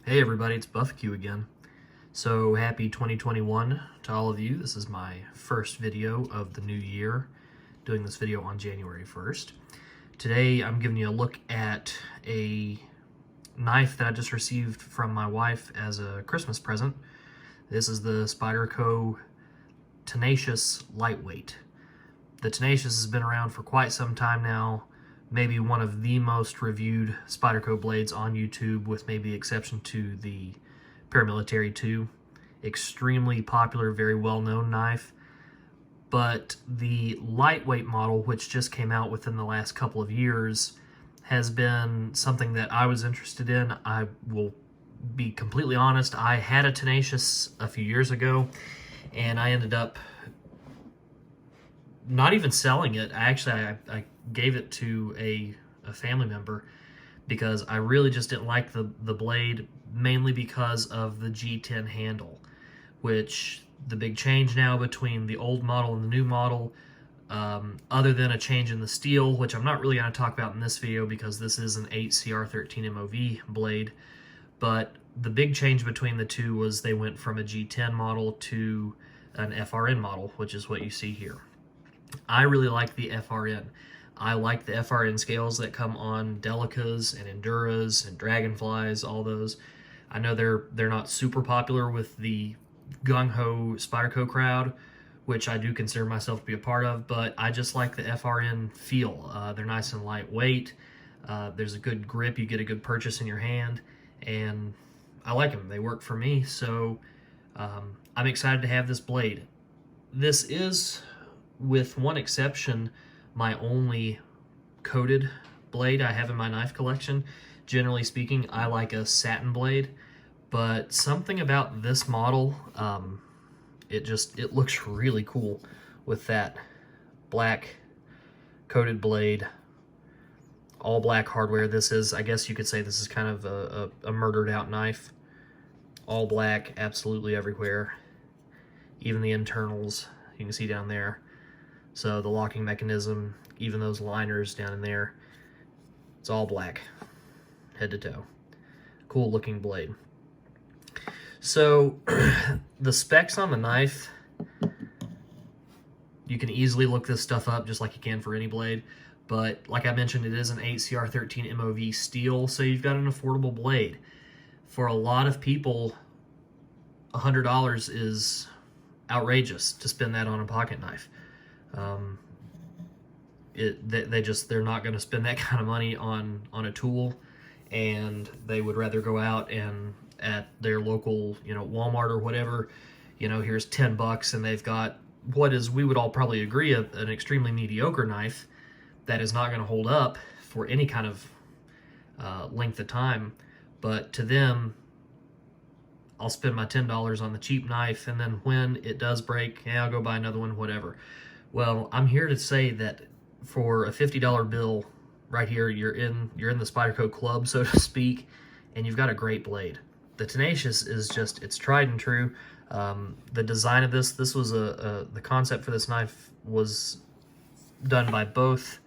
Hey everybody, it's Buffaque again. So happy 2021 to all of you. This is my first video of the new year, doing this video on January 1st. Today I'm giving you a look at a knife that I just received from my wife as a Christmas present. This is the Spyderco Tenacious Lightweight. The Tenacious has been around for quite some time now, maybe one of the most reviewed Spyderco blades on YouTube, with maybe the exception to the Paramilitary 2. Extremely popular, very well-known knife. But the lightweight model, which just came out within the last couple of years, has been something that I was interested in. I will be completely honest, I had a Tenacious a few years ago, and I ended up not even selling it. I gave it to a family member because I really just didn't like the blade, mainly because of the G10 handle, which the big change now between the old model and the new model, other than a change in the steel, which I'm not really going to talk about in this video because this is an 8CR13 MOV blade, but the big change between the two was they went from a G10 model to an FRN model, which is what you see here. I really like the FRN. I like the FRN scales that come on Delicas and Enduras and Dragonflies, all those. I know they're not super popular with the gung-ho Spyderco crowd, which I do consider myself to be a part of, but I just like the FRN feel. They're nice and lightweight. There's a good grip. You get a good purchase in your hand, and I like them. They work for me, so I'm excited to have this blade. This is, with one exception, my only coated blade I have in my knife collection. Generally speaking, I like a satin blade, but something about this model, it looks really cool with that black coated blade, all black hardware. This is, I guess you could say, this is kind of a murdered out knife. All black, absolutely everywhere. Even the internals, you can see down there. So the locking mechanism, even those liners down in there, it's all black, head to toe. Cool looking blade. So the specs on the knife, you can easily look this stuff up just like you can for any blade. But like I mentioned, it is an 8CR13 MOV steel, so you've got an affordable blade. For a lot of people, $100 is outrageous to spend that on a pocket knife. They're not going to spend that kind of money on a tool, and they would rather go out and at their local, Walmart or whatever, here's $10 and they've got what is, we would all probably agree, an extremely mediocre knife that is not going to hold up for any kind of length of time. But to them, I'll spend my $10 on the cheap knife, and then when it does break, I'll go buy another one, whatever. Well, I'm here to say that for a $50 bill right here, you're in the Spyderco club, so to speak, and you've got a great blade. The Tenacious is just, it's tried and true. The design of this was the concept for this knife was done by both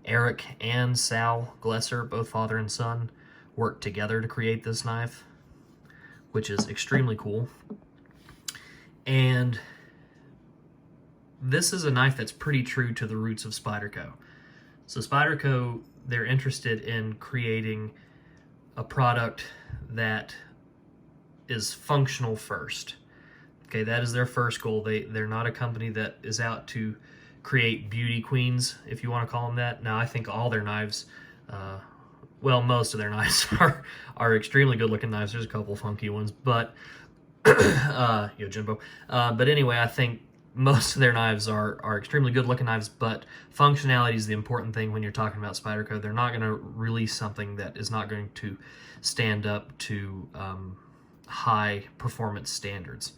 Eric and Sal Glesser, both father and son, worked together to create this knife, which is extremely cool. And this is a knife that's pretty true to the roots of Spyderco. So Spyderco, they're interested in creating a product that is functional first. Okay, that is their first goal. They're not a company that is out to create beauty queens, if you want to call them that. Now, I think all their knives, well, most of their knives are extremely good looking knives. There's a couple funky ones, but Jimbo. But anyway, I think most of their knives are extremely good looking knives, but functionality is the important thing when you're talking about Spyderco. They're not going to release something that is not going to stand up to high performance standards.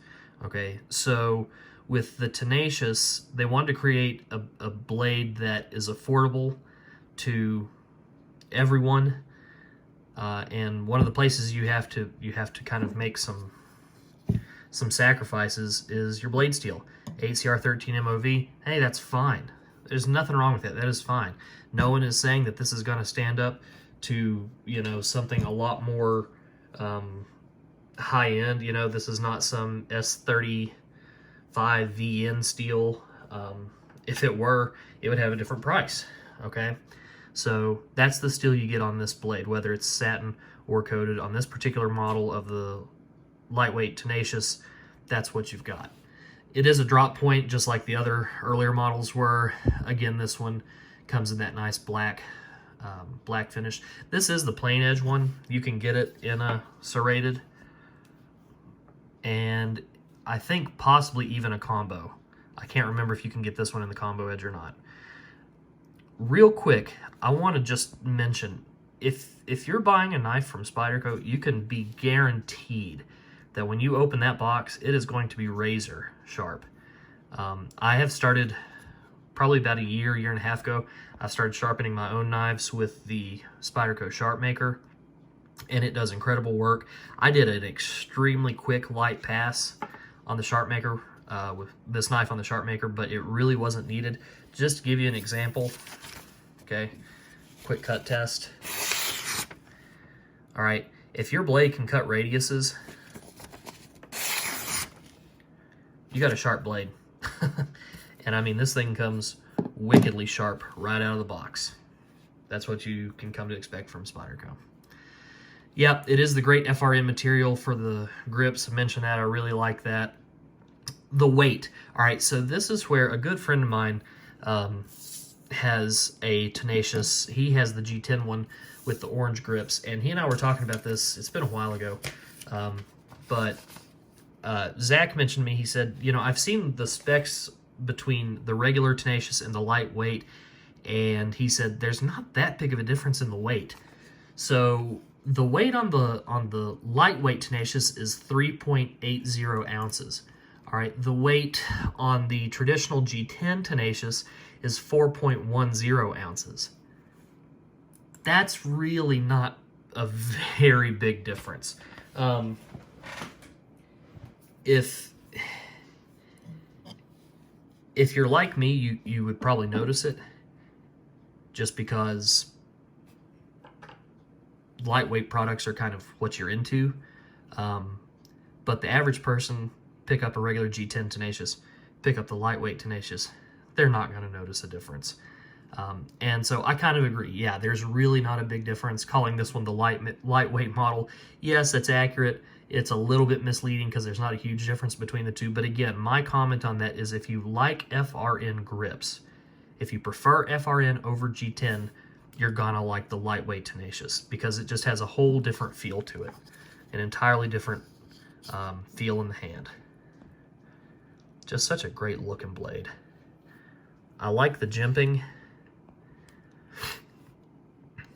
Okay, so with the Tenacious, they wanted to create a blade that is affordable to everyone, and one of the places you have to kind of make some sacrifices is your blade steel. 8CR13 MOV, hey, that's fine. There's nothing wrong with it. That is fine. No one is saying that this is going to stand up to, something a lot more high end. You know, this is not some S35 VN steel. If it were, it would have a different price. Okay, so that's the steel you get on this blade, whether it's satin or coated. On this particular model of the lightweight Tenacious, that's what you've got. It is a drop point, just like the other earlier models were. Again, this one comes in that nice black black finish. This is the plain edge one. You can get it in a serrated, and I think possibly even a combo. I can't remember if you can get this one in the combo edge or not. Real quick, I want to just mention, if you're buying a knife from Spyderco, you can be guaranteed that when you open that box, it is going to be razor sharp. I have started probably about a year and a half ago. I started sharpening my own knives with the Spyderco Sharp Maker, and it does incredible work. I did an extremely quick light pass on the Sharp Maker with this knife on the Sharp Maker, but it really wasn't needed. Just to give you an example, okay, quick cut test. All right, if your blade can cut radiuses, you got a sharp blade. And I mean, this thing comes wickedly sharp right out of the box. That's what you can come to expect from Spyderco. Yep, it is the great FRN material for the grips. I mentioned that. I really like that. The weight. All right, so this is where a good friend of mine has a Tenacious. He has the G10 one with the orange grips, and he and I were talking about this. It's been a while ago, but Zach mentioned to me, he said, you know, I've seen the specs between the regular Tenacious and the lightweight, and he said there's not that big of a difference in the weight. So the weight on the lightweight Tenacious is 3.80 ounces. All right, the weight on the traditional G10 Tenacious is 4.10 ounces. That's really not a very big difference. If you're like me, you would probably notice it, just because lightweight products are kind of what you're into. But the average person, pick up a regular G10 Tenacious, pick up the lightweight Tenacious, they're not going to notice a difference. And so I kind of agree. Yeah, there's really not a big difference. Calling this one the lightweight model, yes, that's accurate. It's a little bit misleading because there's not a huge difference between the two. But again, my comment on that is if you like FRN grips, if you prefer FRN over G10, you're gonna like the lightweight Tenacious because it just has a whole different feel to it, an entirely different feel in the hand. Just such a great looking blade. I like the jimping.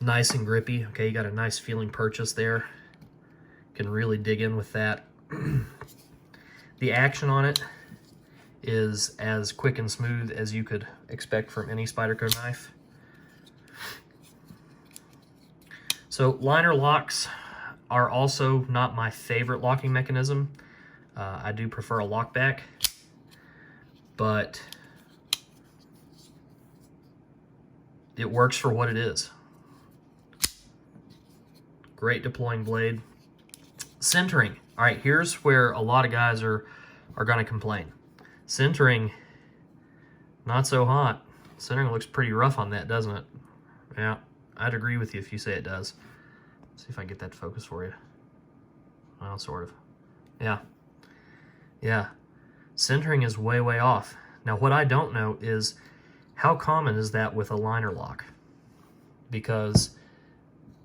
Nice and grippy. Okay, you got a nice feeling purchase there. Can really dig in with that. The action on it is as quick and smooth as you could expect from any Spyderco knife. So liner locks are also not my favorite locking mechanism. I do prefer a lock back, but it works for what it is. Great deploying blade. Centering. All right, here's where a lot of guys are going to complain. Centering, not so hot. Centering looks pretty rough on that, doesn't it? Yeah, I'd agree with you if you say it does. Let's see if I can get that to focus for you. Well, sort of. Yeah. Yeah. Centering is way, way off. Now, what I don't know is how common is that with a liner lock? Because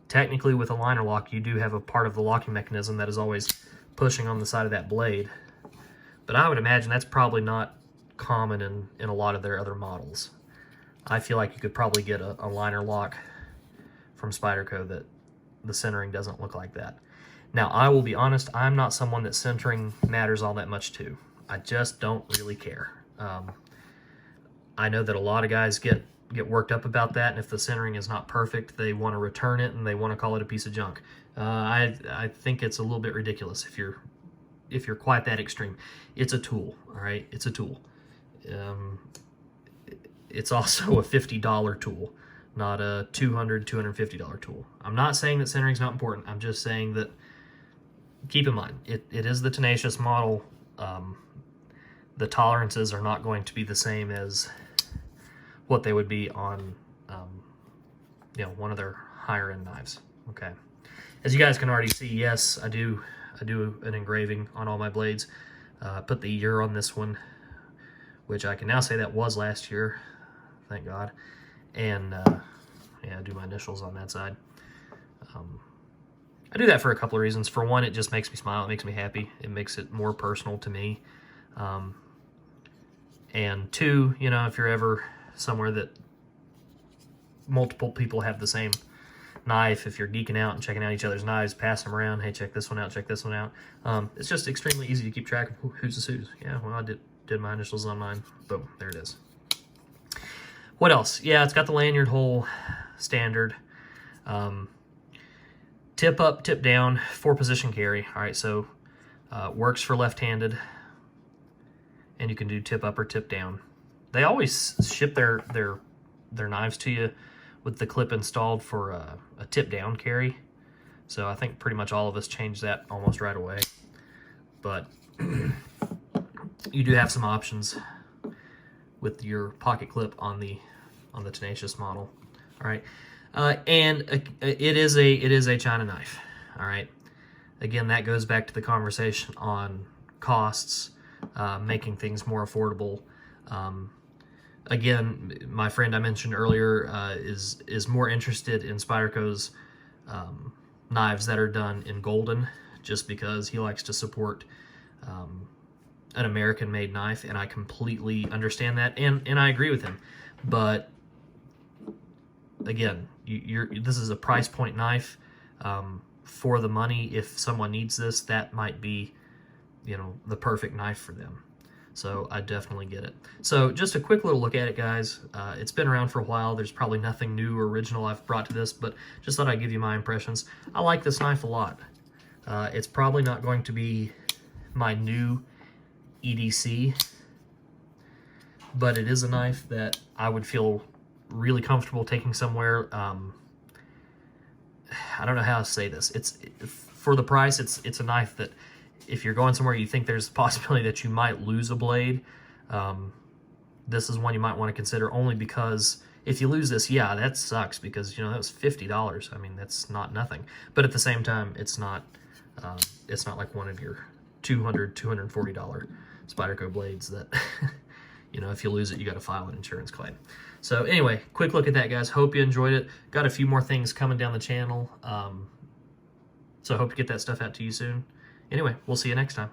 technically with a liner lock, you do have a part of the locking mechanism that is always pushing on the side of that blade. But I would imagine that's probably not common in a lot of their other models. I feel like you could probably get a liner lock from Spyderco that the centering doesn't look like that. Now, I will be honest, I'm not someone that centering matters all that much to. I just don't really care. I know that a lot of guys get worked up about that, and if the centering is not perfect, they want to return it and they want to call it a piece of junk. I think it's a little bit ridiculous if you're quite that extreme. It's a tool, all right? It's a tool. It's also a $50 tool, not a $200, $250 tool. I'm not saying that centering's not important. I'm just saying that keep in mind, it is the Tenacious model. The tolerances are not going to be the same as what they would be on, you know, one of their higher end knives. Okay, as you guys can already see, yes, I do an engraving on all my blades. Put the year on this one, which I can now say that was last year, thank God. And yeah, I do my initials on that side. I do that for a couple of reasons. For one, it just makes me smile. It makes me happy. It makes it more personal to me. And two, you know, if you're ever somewhere that multiple people have the same knife, if you're geeking out and checking out each other's knives, passing them around, hey, check this one out, check this one out. It's just extremely easy to keep track of whose is whose. Yeah, well, I did my initials on mine. Boom, there it is. What else? Yeah, it's got the lanyard hole standard. Tip up, tip down, 4-position carry. All right, so works for left-handed, and you can do tip up or tip down. They always ship their knives to you with the clip installed for a tip down carry. So I think pretty much all of us changed that almost right away. But you do have some options with your pocket clip on the Tenacious model. All right. And it is a China knife. All right. Again, that goes back to the conversation on costs, making things more affordable. Again, my friend I mentioned earlier is more interested in Spyderco's knives that are done in golden, just because he likes to support an American-made knife, and I completely understand that, and I agree with him. But again, this is a price point knife. For the money, if someone needs this, that might be, you know, the perfect knife for them. So I definitely get it. So just a quick little look at it, guys. It's been around for a while. There's probably nothing new or original I've brought to this, but just thought I'd give you my impressions. I like this knife a lot. It's probably not going to be my new EDC, but it is a knife that I would feel really comfortable taking somewhere. I don't know how to say this. For the price, it's a knife that if you're going somewhere you think there's a possibility that you might lose a blade, this is one you might want to consider, only because if you lose this, yeah, that sucks, because, you know, that was $50. I mean, that's not nothing. But at the same time, it's not like one of your $200, $240 Spyderco blades that, you know, if you lose it, you got to file an insurance claim. So anyway, quick look at that, guys. Hope you enjoyed it. Got a few more things coming down the channel. So I hope to get that stuff out to you soon. Anyway, we'll see you next time.